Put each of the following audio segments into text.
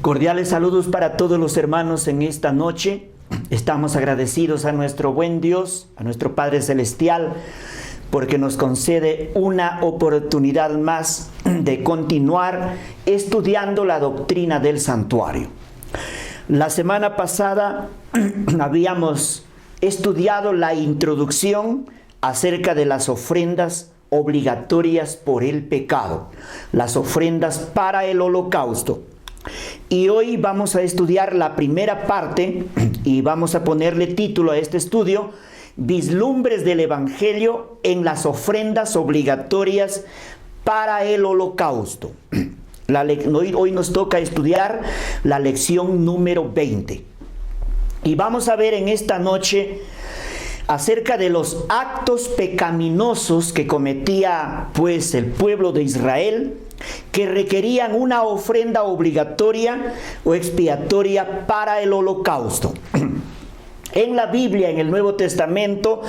Cordiales saludos para todos los hermanos en esta noche. Estamos agradecidos a nuestro buen Dios, a nuestro Padre Celestial, porque nos concede una oportunidad más de continuar estudiando la doctrina del santuario. La semana pasada habíamos estudiado la introducción acerca de las ofrendas obligatorias por el pecado, las ofrendas para el holocausto. Y hoy vamos a estudiar la primera parte y vamos a ponerle título a este estudio: Vislumbres del Evangelio en las ofrendas obligatorias para el holocausto. Hoy nos toca estudiar la lección número 20. Y vamos a ver en esta noche acerca de los actos pecaminosos que cometía pues el pueblo de Israel, que requerían una ofrenda obligatoria o expiatoria para el holocausto. En la Biblia, en el Nuevo Testamento,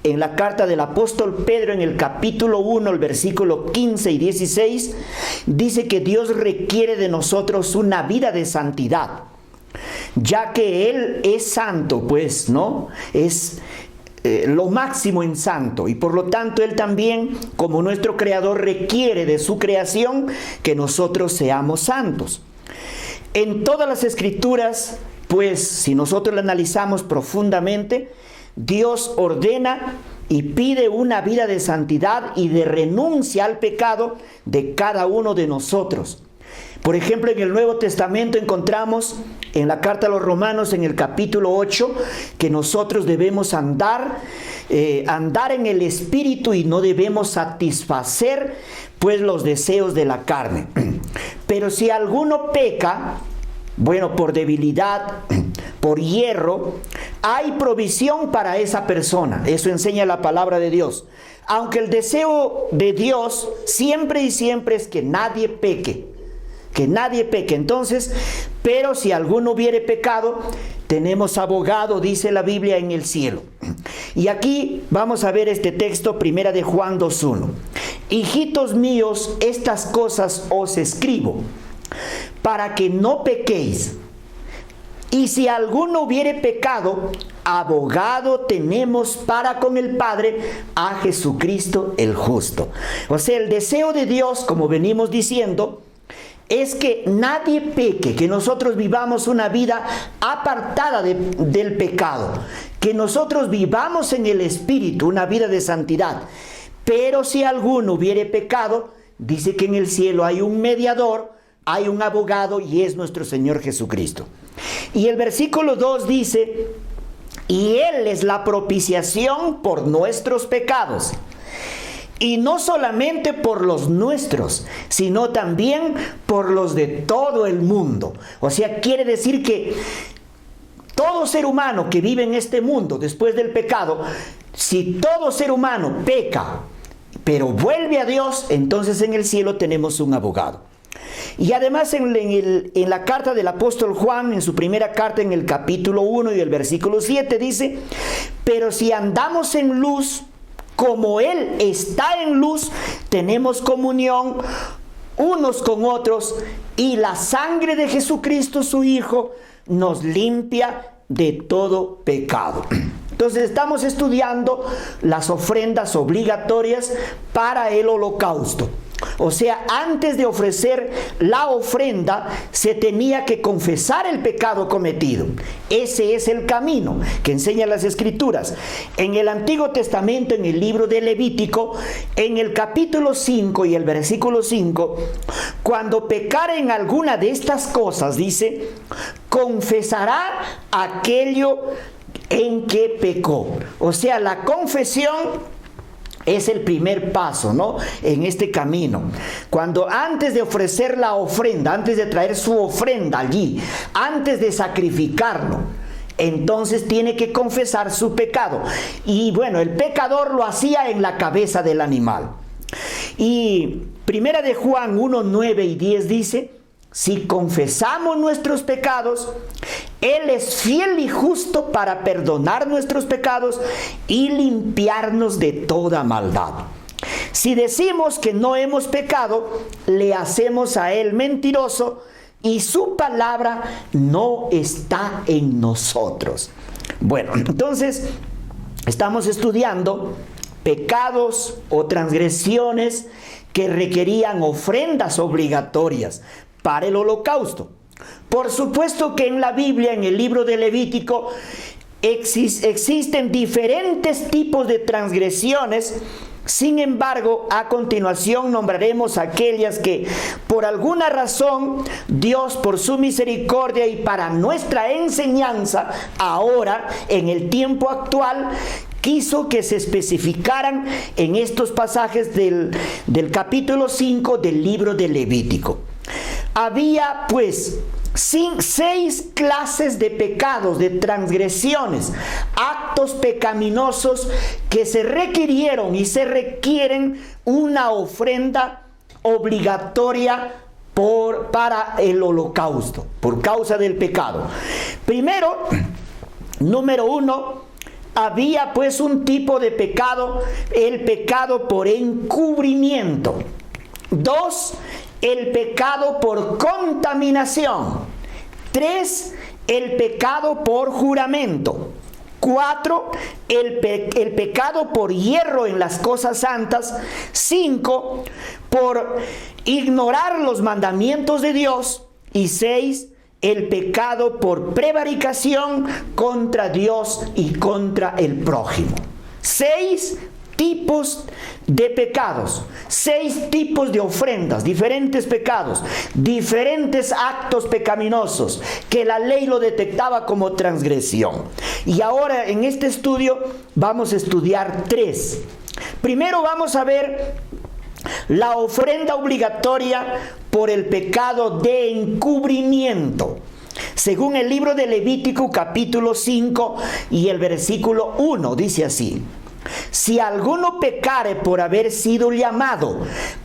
en la carta del apóstol Pedro, en el capítulo 1, el versículo 15 y 16, dice que Dios requiere de nosotros una vida de santidad, ya que Él es santo, pues, ¿no? Es lo máximo en santo, y por lo tanto Él también, como nuestro creador, requiere de su creación que nosotros seamos santos. En todas las escrituras, pues, si nosotros la analizamos profundamente, Dios ordena y pide una vida de santidad y de renuncia al pecado de cada uno de nosotros. Por ejemplo, en el Nuevo Testamento encontramos en la carta a los Romanos, en el capítulo 8, que nosotros debemos andar en el Espíritu y no debemos satisfacer pues los deseos de la carne. Pero si alguno peca, bueno, por debilidad, por hierro, hay provisión para esa persona. Eso enseña la palabra de Dios. Aunque el deseo de Dios siempre y siempre es que nadie peque. Que nadie peque. Entonces, pero si alguno hubiere pecado, tenemos abogado, dice la Biblia, en el cielo. Y aquí vamos a ver este texto, primera de Juan 2:1. Hijitos míos, estas cosas os escribo, para que no pequéis. Y si alguno hubiere pecado, abogado tenemos para con el Padre, a Jesucristo el justo. O sea, el deseo de Dios, como venimos diciendo, es que nadie peque, que nosotros vivamos una vida apartada del pecado, que nosotros vivamos en el Espíritu, una vida de santidad. Pero si alguno hubiere pecado, dice que en el cielo hay un mediador, hay un abogado, y es nuestro Señor Jesucristo. Y el versículo 2 dice: y Él es la propiciación por nuestros pecados. Y no solamente por los nuestros, sino también por los de todo el mundo. O sea, quiere decir que todo ser humano que vive en este mundo después del pecado, si todo ser humano peca, pero vuelve a Dios, entonces en el cielo tenemos un abogado. Y además en la carta del apóstol Juan, en su primera carta, en el capítulo 1 y el versículo 7, dice: pero si andamos en luz, como Él está en luz, tenemos comunión unos con otros, y la sangre de Jesucristo, su Hijo, nos limpia de todo pecado. Entonces estamos estudiando las ofrendas obligatorias para el holocausto. O sea, antes de ofrecer la ofrenda, se tenía que confesar el pecado cometido. Ese es el camino que enseñan las Escrituras. En el Antiguo Testamento, en el libro de Levítico, en el capítulo 5 y el versículo 5, cuando pecare en alguna de estas cosas, dice: confesará aquello en que pecó. O sea, la confesión es el primer paso, ¿no?, en este camino. Cuando antes de ofrecer la ofrenda, antes de traer su ofrenda allí, antes de sacrificarlo, entonces tiene que confesar su pecado. Y bueno, el pecador lo hacía en la cabeza del animal. Y primera de Juan 1, 9 y 10 dice: si confesamos nuestros pecados, Él es fiel y justo para perdonar nuestros pecados y limpiarnos de toda maldad. Si decimos que no hemos pecado, le hacemos a Él mentiroso, y su palabra no está en nosotros. Bueno, entonces estamos estudiando pecados o transgresiones que requerían ofrendas obligatorias para el holocausto. Por supuesto que en la Biblia, en el libro de Levítico, existen diferentes tipos de transgresiones. Sin embargo, a continuación nombraremos aquellas que por alguna razón Dios, por su misericordia y para nuestra enseñanza, ahora en el tiempo actual, quiso que se especificaran en estos pasajes del capítulo 5 del libro de Levítico. Había pues 6 clases de pecados, de transgresiones, actos pecaminosos que se requirieron y se requieren una ofrenda obligatoria para el holocausto, por causa del pecado. Primero, número 1, había pues un tipo de pecado, el pecado por encubrimiento. 2, el pecado por contaminación. 3, el pecado por juramento. 4, el pecado por hierro en las cosas santas. 5, por ignorar los mandamientos de Dios. Y 6, el pecado por prevaricación contra Dios y contra el prójimo. 6 tipos de pecados, 6 tipos de ofrendas, diferentes pecados, diferentes actos pecaminosos que la ley lo detectaba como transgresión. Y ahora en este estudio vamos a estudiar 3. Primero vamos a ver la ofrenda obligatoria por el pecado de encubrimiento. Según el libro de Levítico capítulo 5 y el versículo 1 dice así: si alguno pecare por haber sido llamado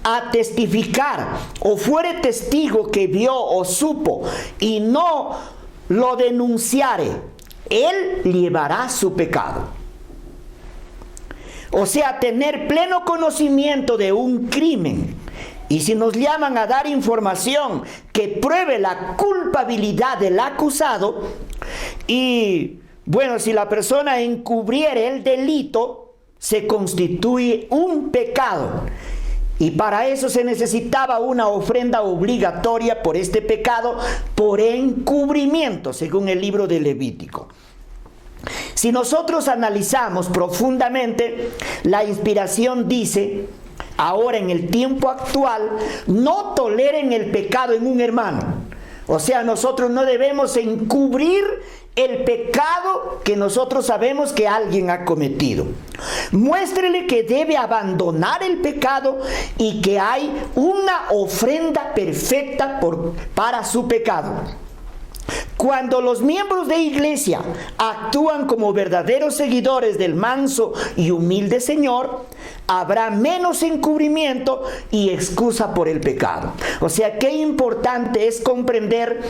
a testificar o fuere testigo que vio o supo y no lo denunciare, él llevará su pecado. O sea, tener pleno conocimiento de un crimen. Y si nos llaman a dar información que pruebe la culpabilidad del acusado, y bueno, si la persona encubriere el delito, se constituye un pecado. Y para eso se necesitaba una ofrenda obligatoria por este pecado, por encubrimiento, según el libro de Levítico. Si nosotros analizamos profundamente, la inspiración dice: ahora en el tiempo actual, no toleren el pecado en un hermano. O sea, nosotros no debemos encubrir el pecado que nosotros sabemos que alguien ha cometido. Muéstrele que debe abandonar el pecado y que hay una ofrenda perfecta para su pecado. Cuando los miembros de iglesia actúan como verdaderos seguidores del manso y humilde Señor, habrá menos encubrimiento y excusa por el pecado. O sea, qué importante es comprender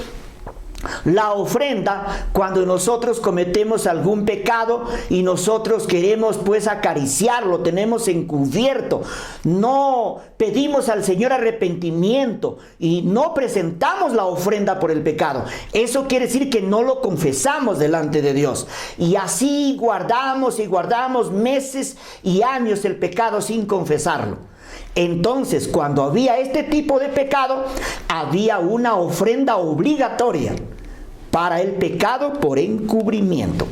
la ofrenda cuando nosotros cometemos algún pecado y nosotros queremos pues acariciarlo, tenemos encubierto, no pedimos al Señor arrepentimiento y no presentamos la ofrenda por el pecado. Eso quiere decir que no lo confesamos delante de Dios, y así guardamos y guardamos meses y años el pecado sin confesarlo. Entonces, cuando había este tipo de pecado, había una ofrenda obligatoria para el pecado por encubrimiento.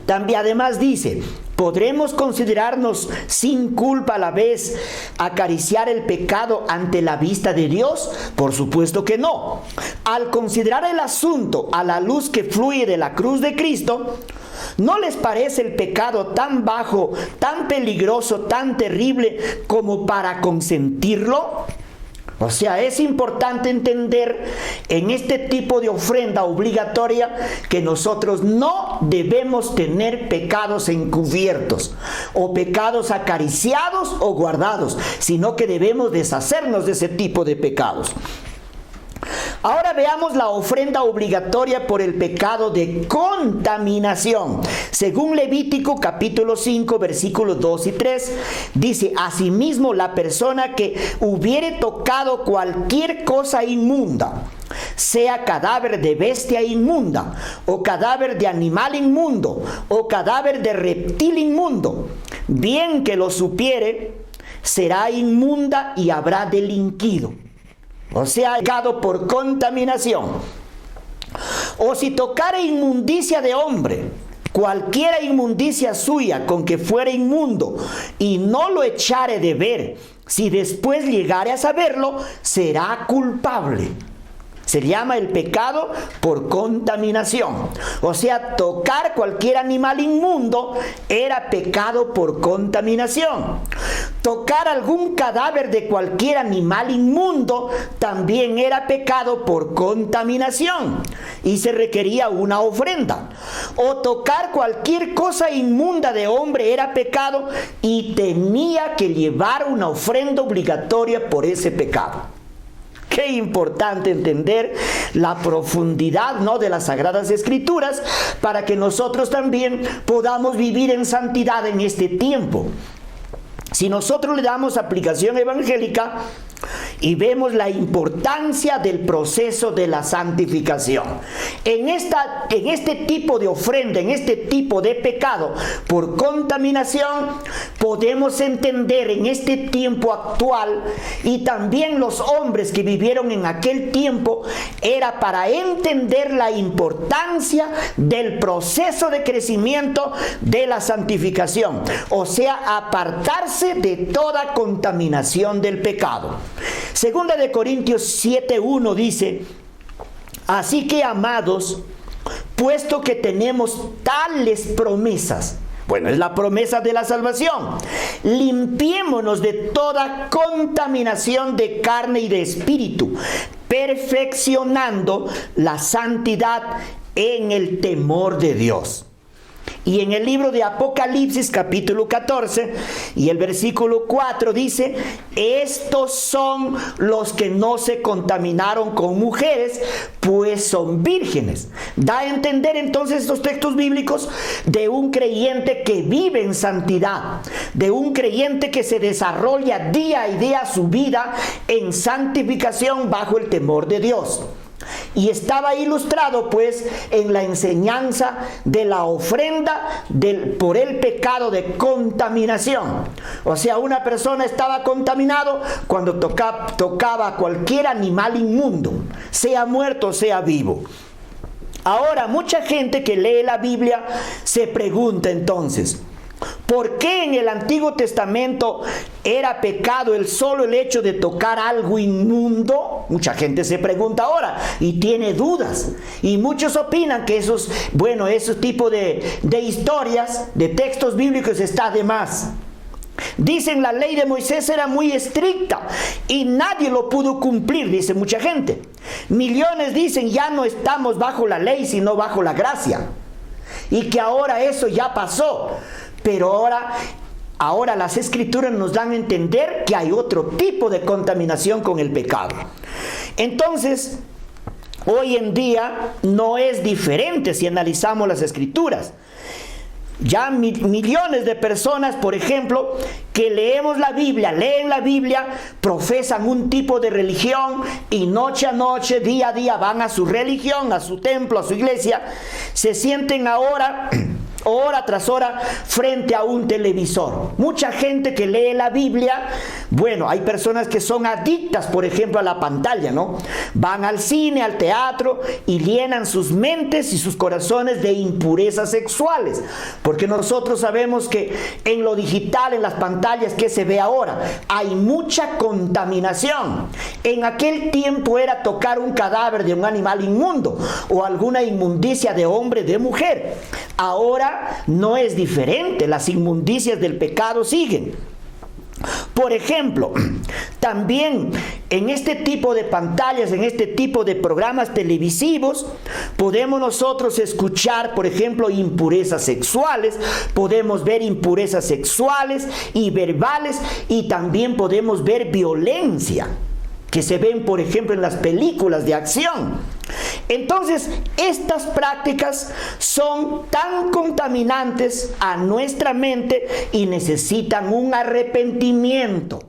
También además dice: ¿podremos considerarnos sin culpa a la vez acariciar el pecado ante la vista de Dios? Por supuesto que no. Al considerar el asunto a la luz que fluye de la cruz de Cristo, ¿no les parece el pecado tan bajo, tan peligroso, tan terrible como para consentirlo? O sea, es importante entender en este tipo de ofrenda obligatoria que nosotros no debemos tener pecados encubiertos o pecados acariciados o guardados, sino que debemos deshacernos de ese tipo de pecados. Ahora veamos la ofrenda obligatoria por el pecado de contaminación. Según Levítico capítulo 5, versículos 2 y 3, dice: asimismo, la persona que hubiere tocado cualquier cosa inmunda, sea cadáver de bestia inmunda, o cadáver de animal inmundo, o cadáver de reptil inmundo, bien que lo supiere, será inmunda y habrá delinquido. O sea, pecado por contaminación. O si tocare inmundicia de hombre, cualquiera inmundicia suya con que fuere inmundo, y no lo echare de ver, si después llegare a saberlo, será culpable. Se llama el pecado por contaminación. O sea, tocar cualquier animal inmundo era pecado por contaminación. Tocar algún cadáver de cualquier animal inmundo también era pecado por contaminación y se requería una ofrenda. O tocar cualquier cosa inmunda de hombre era pecado y tenía que llevar una ofrenda obligatoria por ese pecado. Qué importante entender la profundidad, ¿no?, de las Sagradas Escrituras para que nosotros también podamos vivir en santidad en este tiempo. Si nosotros le damos aplicación evangélica y vemos la importancia del proceso de la santificación, en este tipo de ofrenda, en este tipo de pecado por contaminación, podemos entender en este tiempo actual, y también los hombres que vivieron en aquel tiempo, era para entender la importancia del proceso de crecimiento de la santificación, o sea, apartarse de toda contaminación del pecado. Segunda de Corintios 7:1 dice: así que, amados, puesto que tenemos tales promesas, bueno, es la promesa de la salvación, limpiémonos de toda contaminación de carne y de espíritu, perfeccionando la santidad en el temor de Dios. Y en el libro de Apocalipsis capítulo 14 y el versículo 4 dice: estos son los que no se contaminaron con mujeres, pues son vírgenes. Da a entender entonces estos textos bíblicos de un creyente que vive en santidad, de un creyente que se desarrolla día y día su vida en santificación bajo el temor de Dios. Y estaba ilustrado pues en la enseñanza de la ofrenda por el pecado de contaminación. O sea, una persona estaba contaminado cuando tocaba cualquier animal inmundo, sea muerto o sea vivo. Ahora, mucha gente que lee la Biblia se pregunta entonces: ¿por qué en el Antiguo Testamento era pecado el hecho de tocar algo inmundo? Mucha gente se pregunta ahora y tiene dudas. Y muchos opinan que ese tipo de historias, de textos bíblicos, está de más. Dicen la ley de Moisés era muy estricta y nadie lo pudo cumplir, dice mucha gente. Millones dicen ya no estamos bajo la ley sino bajo la gracia. Y que ahora eso ya pasó. Pero ahora las Escrituras nos dan a entender que hay otro tipo de contaminación con el pecado. Entonces, hoy en día no es diferente si analizamos las Escrituras. Ya millones de personas, por ejemplo, que leen la Biblia, profesan un tipo de religión y noche a noche, día a día van a su religión, a su templo, a su iglesia, se sienten ahora hora tras hora frente a un televisor. Mucha gente que lee la Biblia, hay personas que son adictas, por ejemplo, a la pantalla, ¿no? Van al cine, al teatro y llenan sus mentes y sus corazones de impurezas sexuales, porque nosotros sabemos que en lo digital, en las pantallas que se ve ahora, hay mucha contaminación. En aquel tiempo era tocar un cadáver de un animal inmundo o alguna inmundicia de hombre, de mujer. Ahora no es diferente, las inmundicias del pecado siguen. Por ejemplo, también en este tipo de pantallas, en este tipo de programas televisivos, podemos nosotros escuchar, por ejemplo, impurezas sexuales, podemos ver impurezas sexuales y verbales, y también podemos ver violencia. que se ven, por ejemplo, en las películas de acción. Entonces, estas prácticas son tan contaminantes a nuestra mente y necesitan un arrepentimiento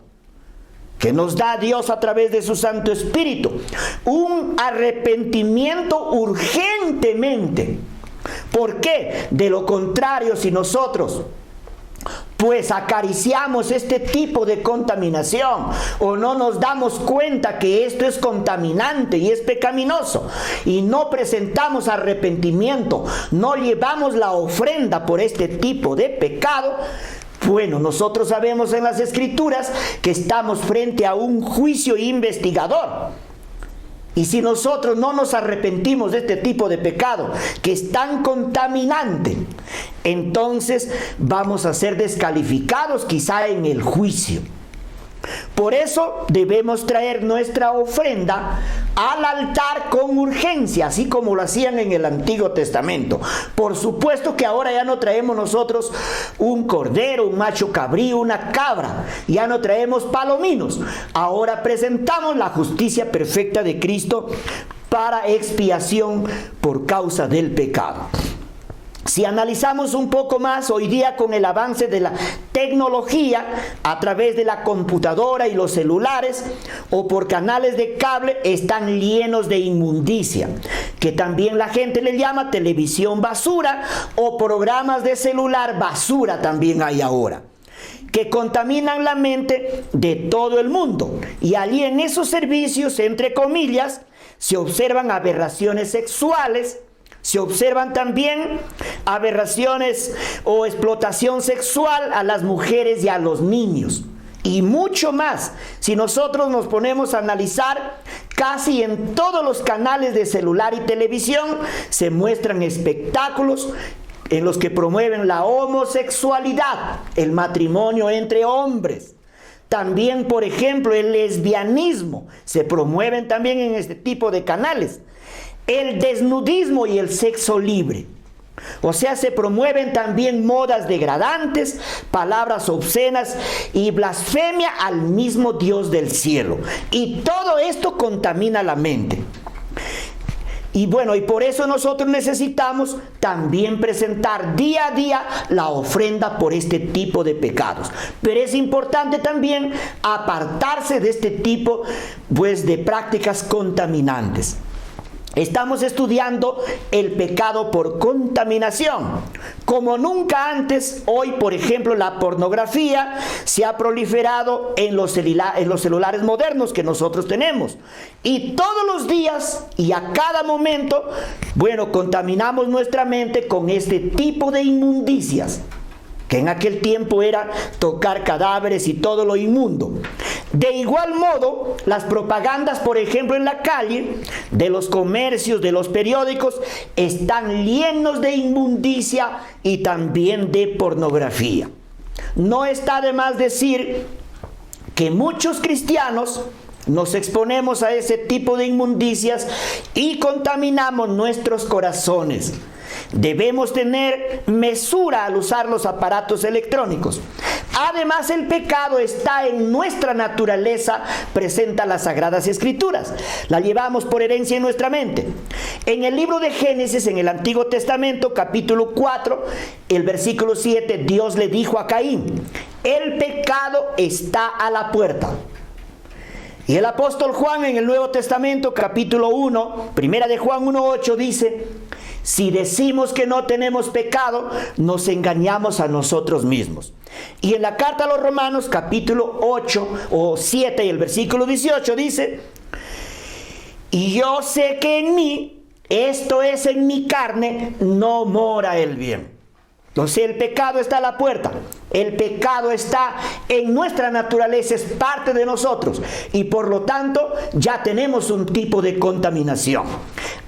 que nos da Dios a través de su Santo Espíritu. Un arrepentimiento urgentemente. ¿Por qué? De lo contrario, si nosotros pues acariciamos este tipo de contaminación o no nos damos cuenta que esto es contaminante y es pecaminoso y no presentamos arrepentimiento, no llevamos la ofrenda por este tipo de pecado, bueno, nosotros sabemos en las Escrituras que estamos frente a un juicio investigador. Y si nosotros no nos arrepentimos de este tipo de pecado, que es tan contaminante, entonces vamos a ser descalificados quizá en el juicio. Por eso debemos traer nuestra ofrenda al altar con urgencia, así como lo hacían en el Antiguo Testamento. Por supuesto que ahora ya no traemos nosotros un cordero, un macho cabrío, una cabra, ya no traemos palominos. Ahora presentamos la justicia perfecta de Cristo para expiación por causa del pecado. Si analizamos un poco más hoy día con el avance de la tecnología a través de la computadora y los celulares o por canales de cable, están llenos de inmundicia, que también la gente le llama televisión basura o programas de celular basura también hay ahora, que contaminan la mente de todo el mundo. Y allí en esos servicios, entre comillas, se observan aberraciones sexuales, se observan también aberraciones o explotación sexual a las mujeres y a los niños. Y mucho más, si nosotros nos ponemos a analizar, casi en todos los canales de celular y televisión se muestran espectáculos en los que promueven la homosexualidad, el matrimonio entre hombres. También, por ejemplo, el lesbianismo se promueven también en este tipo de canales. El desnudismo y el sexo libre. O sea, se promueven también modas degradantes, palabras obscenas y blasfemia al mismo Dios del cielo. Y todo esto contamina la mente. Y bueno, y por eso nosotros necesitamos también presentar día a día la ofrenda por este tipo de pecados. Pero es importante también apartarse de este tipo, pues, de prácticas contaminantes. Estamos estudiando el pecado por contaminación. Como nunca antes, hoy, por ejemplo, la pornografía se ha proliferado en los celulares modernos que nosotros tenemos. Y todos los días y a cada momento, bueno, contaminamos nuestra mente con este tipo de inmundicias, que en aquel tiempo era tocar cadáveres y todo lo inmundo. De igual modo, las propagandas, por ejemplo, en la calle, de los comercios, de los periódicos, están llenos de inmundicia y también de pornografía. No está de más decir que muchos cristianos nos exponemos a ese tipo de inmundicias y contaminamos nuestros corazones. Debemos tener mesura al usar los aparatos electrónicos. Además, el pecado está en nuestra naturaleza, presenta las Sagradas Escrituras. La llevamos por herencia en nuestra mente. En el libro de Génesis, en el Antiguo Testamento, capítulo 4, el versículo 7, Dios le dijo a Caín: el pecado está a la puerta. Y el apóstol Juan en el Nuevo Testamento, capítulo 1, primera de Juan 1:8 dice: si decimos que no tenemos pecado, nos engañamos a nosotros mismos. Y en la carta a los Romanos, capítulo 8 o 7 y el versículo 18 dice: y yo sé que en mí, esto es en mi carne, no mora el bien. Entonces el pecado está a la puerta. El pecado está en nuestra naturaleza, es parte de nosotros. Y por lo tanto ya tenemos un tipo de contaminación.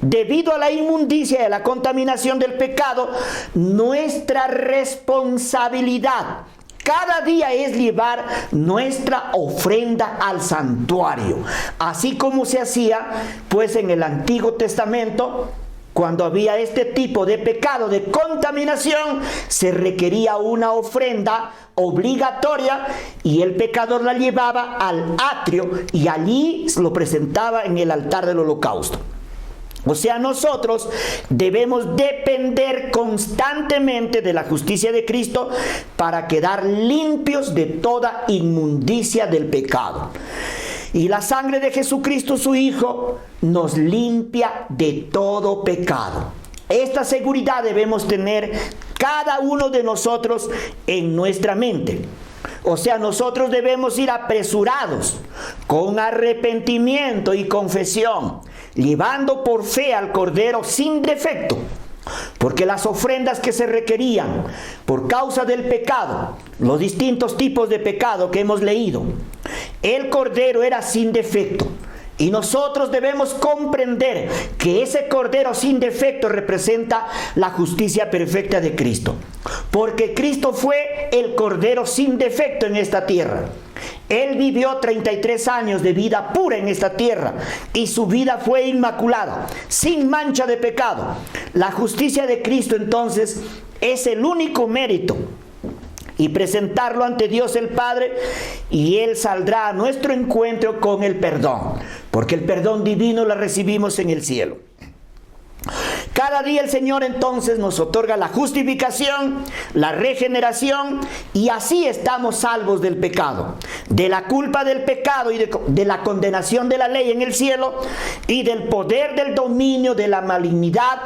Debido a la inmundicia y a la contaminación del pecado, nuestra responsabilidad cada día es llevar nuestra ofrenda al santuario. Así como se hacía pues en el Antiguo Testamento, Cuando había este tipo de pecado de contaminación, se requería una ofrenda obligatoria y el pecador la llevaba al atrio y allí lo presentaba en el altar del holocausto. O sea, nosotros debemos depender constantemente de la justicia de Cristo para quedar limpios de toda inmundicia del pecado. Y la sangre de Jesucristo, su Hijo, nos limpia de todo pecado. Esta seguridad debemos tener cada uno de nosotros en nuestra mente. O sea, nosotros debemos ir apresurados, con arrepentimiento y confesión, llevando por fe al Cordero sin defecto. Porque las ofrendas que se requerían por causa del pecado, los distintos tipos de pecado que hemos leído, el Cordero era sin defecto. Y nosotros debemos comprender que ese Cordero sin defecto representa la justicia perfecta de Cristo. Porque Cristo fue el Cordero sin defecto en esta tierra. Él vivió 33 años de vida pura en esta tierra y su vida fue inmaculada, sin mancha de pecado. La justicia de Cristo entonces es el único mérito. Y presentarlo ante Dios el Padre, y Él saldrá a nuestro encuentro con el perdón, porque el perdón divino lo recibimos en el cielo. Cada día el Señor entonces nos otorga la justificación, la regeneración, y así estamos salvos del pecado, de la culpa del pecado y de la condenación de la ley en el cielo, y del poder del dominio de la malignidad,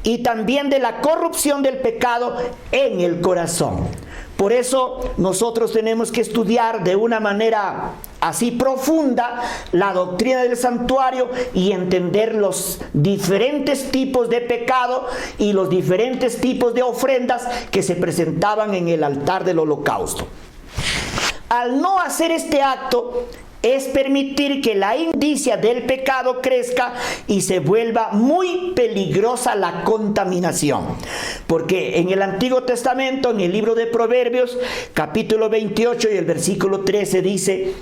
y también de la corrupción del pecado en el corazón. Por eso nosotros tenemos que estudiar de una manera así profunda la doctrina del santuario y entender los diferentes tipos de pecado y los diferentes tipos de ofrendas que se presentaban en el altar del holocausto. Al no hacer este acto, es permitir que la indicia del pecado crezca y se vuelva muy peligrosa la contaminación. Porque en el Antiguo Testamento, en el libro de Proverbios, capítulo 28 y el versículo 13 dice: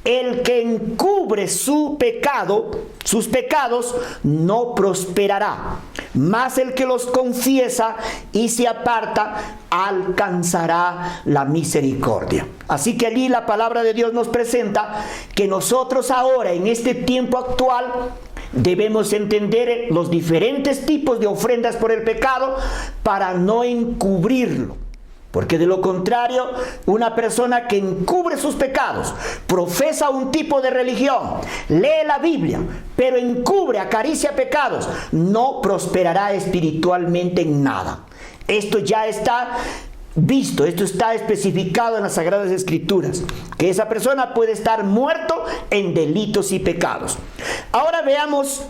el que encubre sus pecados, no prosperará, mas el que los confiesa y se aparta, alcanzará la misericordia. Así que allí la palabra de Dios nos presenta que nosotros ahora, en este tiempo actual, debemos entender los diferentes tipos de ofrendas por el pecado para no encubrirlo. Porque de lo contrario, una persona que encubre sus pecados, profesa un tipo de religión, lee la Biblia, pero encubre, acaricia pecados, no prosperará espiritualmente en nada. Esto ya está visto, esto está especificado en las Sagradas Escrituras, que esa persona puede estar muerto en delitos y pecados. Ahora veamos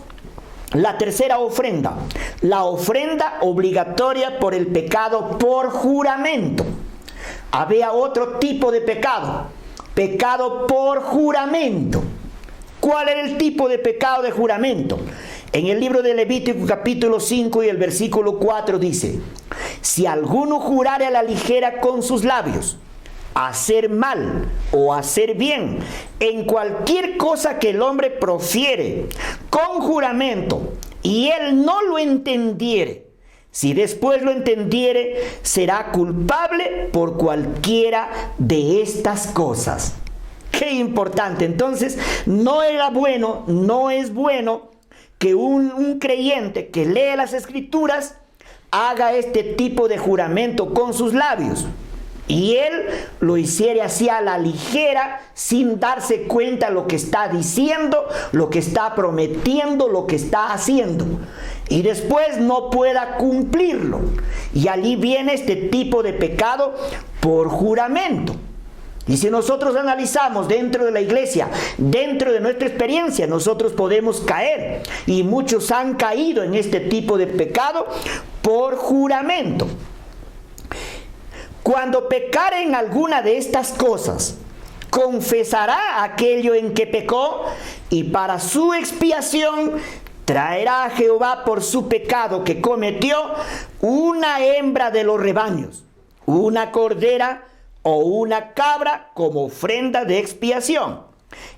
la tercera ofrenda, la ofrenda obligatoria por el pecado por juramento. Había otro tipo de pecado, pecado por juramento. ¿Cuál era el tipo de pecado de juramento? En el libro de Levítico capítulo 5 y el versículo 4 dice: si alguno jurare a la ligera con sus labios hacer mal o hacer bien en cualquier cosa que el hombre profiere con juramento, y él no lo entendiere, si después lo entendiere, será culpable por cualquiera de estas cosas. Qué importante. Entonces, no es bueno que un creyente que lee las Escrituras haga este tipo de juramento con sus labios. Y él lo hiciere así a la ligera, sin darse cuenta lo que está diciendo, lo que está prometiendo, lo que está haciendo. Y después no pueda cumplirlo. Y allí viene este tipo de pecado por juramento. Y si nosotros analizamos dentro de la iglesia, dentro de nuestra experiencia, nosotros podemos caer. Y muchos han caído en este tipo de pecado por juramento. Cuando pecare en alguna de estas cosas, confesará aquello en que pecó, y para su expiación traerá a Jehová por su pecado que cometió una hembra de los rebaños, una cordera o una cabra como ofrenda de expiación.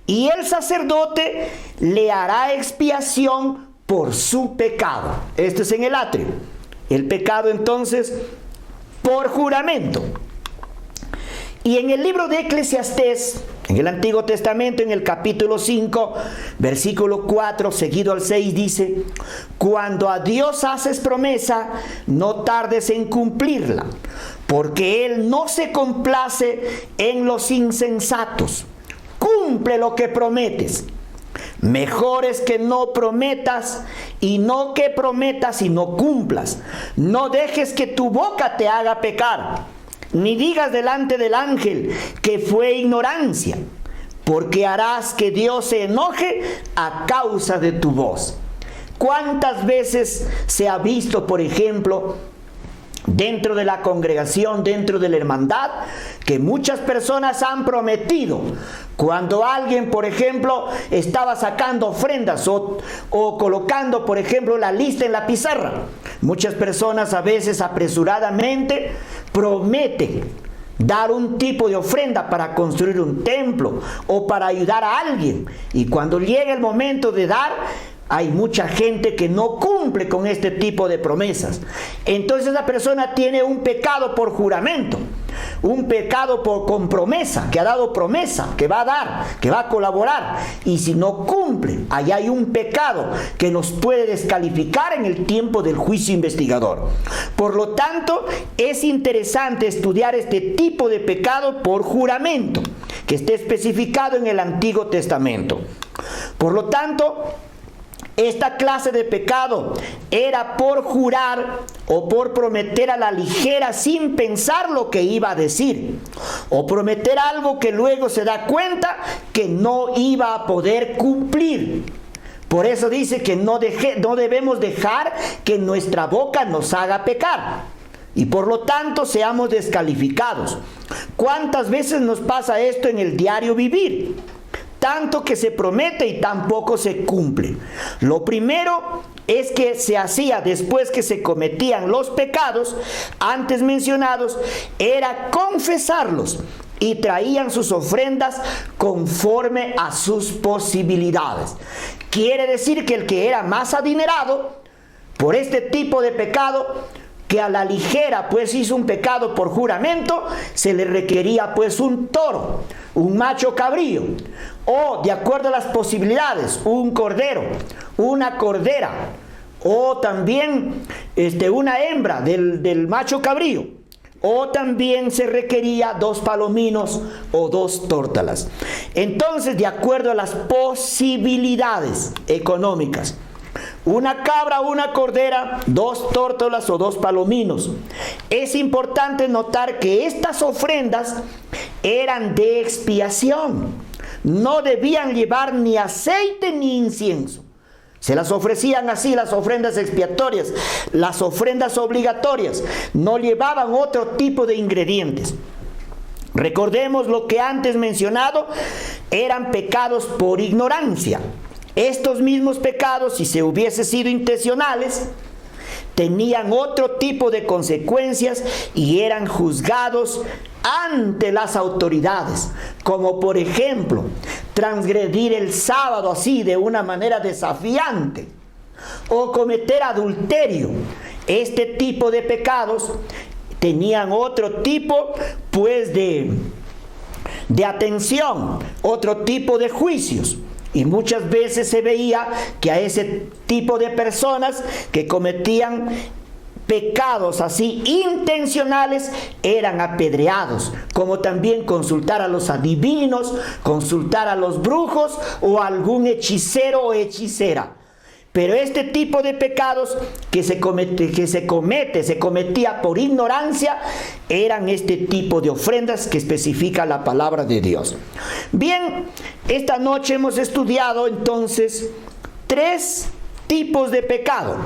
Y el sacerdote le hará expiación por su pecado. Esto es en el atrio. El pecado entonces por juramento. Y en el libro de Eclesiastés, en el Antiguo Testamento, en el capítulo 5, versículo 4, seguido al 6, dice: cuando a Dios haces promesa, no tardes en cumplirla, porque Él no se complace en los insensatos. Cumple lo que prometes. Mejor es que no prometas y no que prometas y no cumplas. No dejes que tu boca te haga pecar, ni digas delante del ángel que fue ignorancia, porque harás que Dios se enoje a causa de tu voz. ¿Cuántas veces se ha visto, por ejemplo, dentro de la congregación, dentro de la hermandad, que muchas personas han prometido? Cuando alguien, por ejemplo, estaba sacando ofrendas o colocando, por ejemplo, la lista en la pizarra, muchas personas a veces apresuradamente prometen dar un tipo de ofrenda para construir un templo o para ayudar a alguien, y cuando llega el momento de dar, hay mucha gente que no cumple con este tipo de promesas. Entonces esa persona tiene un pecado por juramento, un pecado con promesa, que ha dado promesa, que va a dar, que va a colaborar. Y si no cumple, allá hay un pecado que nos puede descalificar en el tiempo del juicio investigador. Por lo tanto, es interesante estudiar este tipo de pecado por juramento, que esté especificado en el Antiguo Testamento. Por lo tanto, esta clase de pecado era por jurar o por prometer a la ligera sin pensar lo que iba a decir, o prometer algo que luego se da cuenta que no iba a poder cumplir. Por eso dice que no debemos dejar que nuestra boca nos haga pecar y por lo tanto seamos descalificados. ¿Cuántas veces nos pasa esto en el diario vivir? Tanto que se promete y tampoco se cumple. Lo primero es que se hacía después que se cometían los pecados antes mencionados, era confesarlos, y traían sus ofrendas conforme a sus posibilidades. Quiere decir que el que era más adinerado por este tipo de pecado, que a la ligera pues hizo un pecado por juramento, se le requería pues un toro, un macho cabrío, o de acuerdo a las posibilidades, un cordero, una cordera, o también una hembra del macho cabrío, o también se requería 2 palominos o 2 tórtalas. Entonces, de acuerdo a las posibilidades económicas, una cabra, una cordera, 2 tórtolas o 2 palominos. Es importante notar que estas ofrendas eran de expiación. No debían llevar ni aceite ni incienso. Se las ofrecían así, las ofrendas expiatorias. Las ofrendas obligatorias no llevaban otro tipo de ingredientes. Recordemos lo que antes mencionado, eran pecados por ignorancia. Estos mismos pecados, si se hubiese sido intencionales, tenían otro tipo de consecuencias y eran juzgados ante las autoridades, como por ejemplo transgredir el sábado así de una manera desafiante, o cometer adulterio. Este tipo de pecados tenían otro tipo pues de atención, otro tipo de juicios. Y muchas veces se veía que a ese tipo de personas que cometían pecados así intencionales eran apedreados, como también consultar a los adivinos, consultar a los brujos o a algún hechicero o hechicera. Pero este tipo de pecados que se cometía por ignorancia, eran este tipo de ofrendas que especifica la palabra de Dios. Bien, esta noche hemos estudiado entonces 3 tipos de pecado.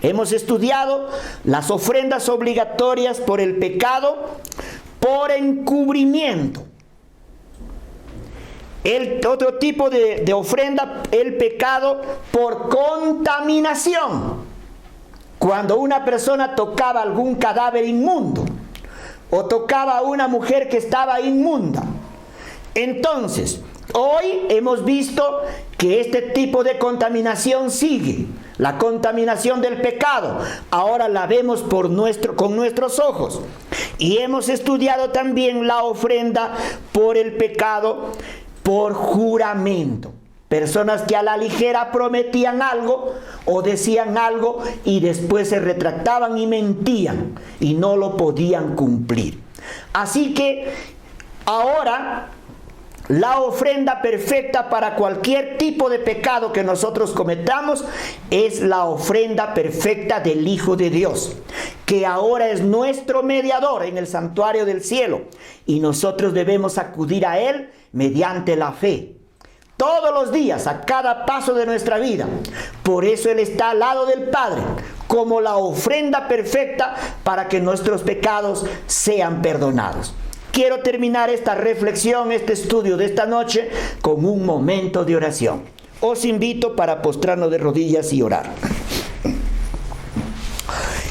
Hemos estudiado las ofrendas obligatorias por el pecado por encubrimiento. El otro tipo de ofrenda, el pecado por contaminación. Cuando una persona tocaba algún cadáver inmundo o tocaba a una mujer que estaba inmunda. Entonces, hoy hemos visto que este tipo de contaminación sigue, la contaminación del pecado. Ahora la vemos con nuestros ojos. Y hemos estudiado también la ofrenda por el pecado por juramento. Personas que a la ligera prometían algo o decían algo y después se retractaban y mentían y no lo podían cumplir. Así que ahora la ofrenda perfecta para cualquier tipo de pecado que nosotros cometamos es la ofrenda perfecta del Hijo de Dios, que ahora es nuestro mediador en el santuario del cielo, y nosotros debemos acudir a Él mediante la fe. Todos los días, a cada paso de nuestra vida. Por eso Él está al lado del Padre, como la ofrenda perfecta para que nuestros pecados sean perdonados. Quiero terminar esta reflexión, este estudio de esta noche, con un momento de oración. Os invito para postrarnos de rodillas y orar.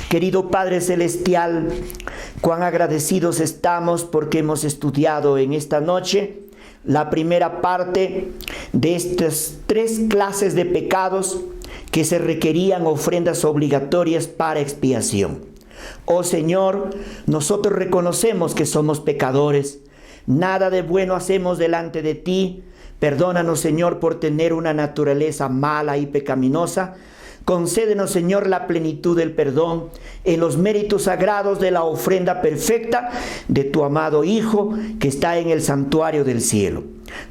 Querido Padre Celestial, cuán agradecidos estamos porque hemos estudiado en esta noche la primera parte de estas 3 clases de pecados que se requerían ofrendas obligatorias para expiación. Oh Señor, nosotros reconocemos que somos pecadores. Nada de bueno hacemos delante de ti. Perdónanos, Señor, por tener una naturaleza mala y pecaminosa. Concédenos, Señor, la plenitud del perdón en los méritos sagrados de la ofrenda perfecta de tu amado Hijo que está en el santuario del cielo.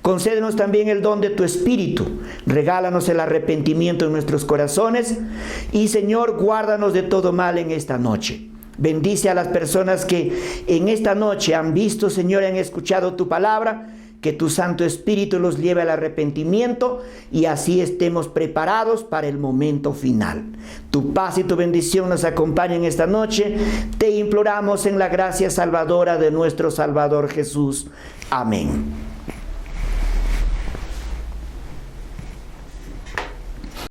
Concédenos también el don de tu Espíritu. Regálanos el arrepentimiento en nuestros corazones. Y, Señor, guárdanos de todo mal en esta noche. Bendice a las personas que en esta noche han visto, Señor, han escuchado tu palabra. Que tu Santo Espíritu los lleve al arrepentimiento y así estemos preparados para el momento final. Tu paz y tu bendición nos acompañen esta noche. Te imploramos en la gracia salvadora de nuestro Salvador Jesús. Amén.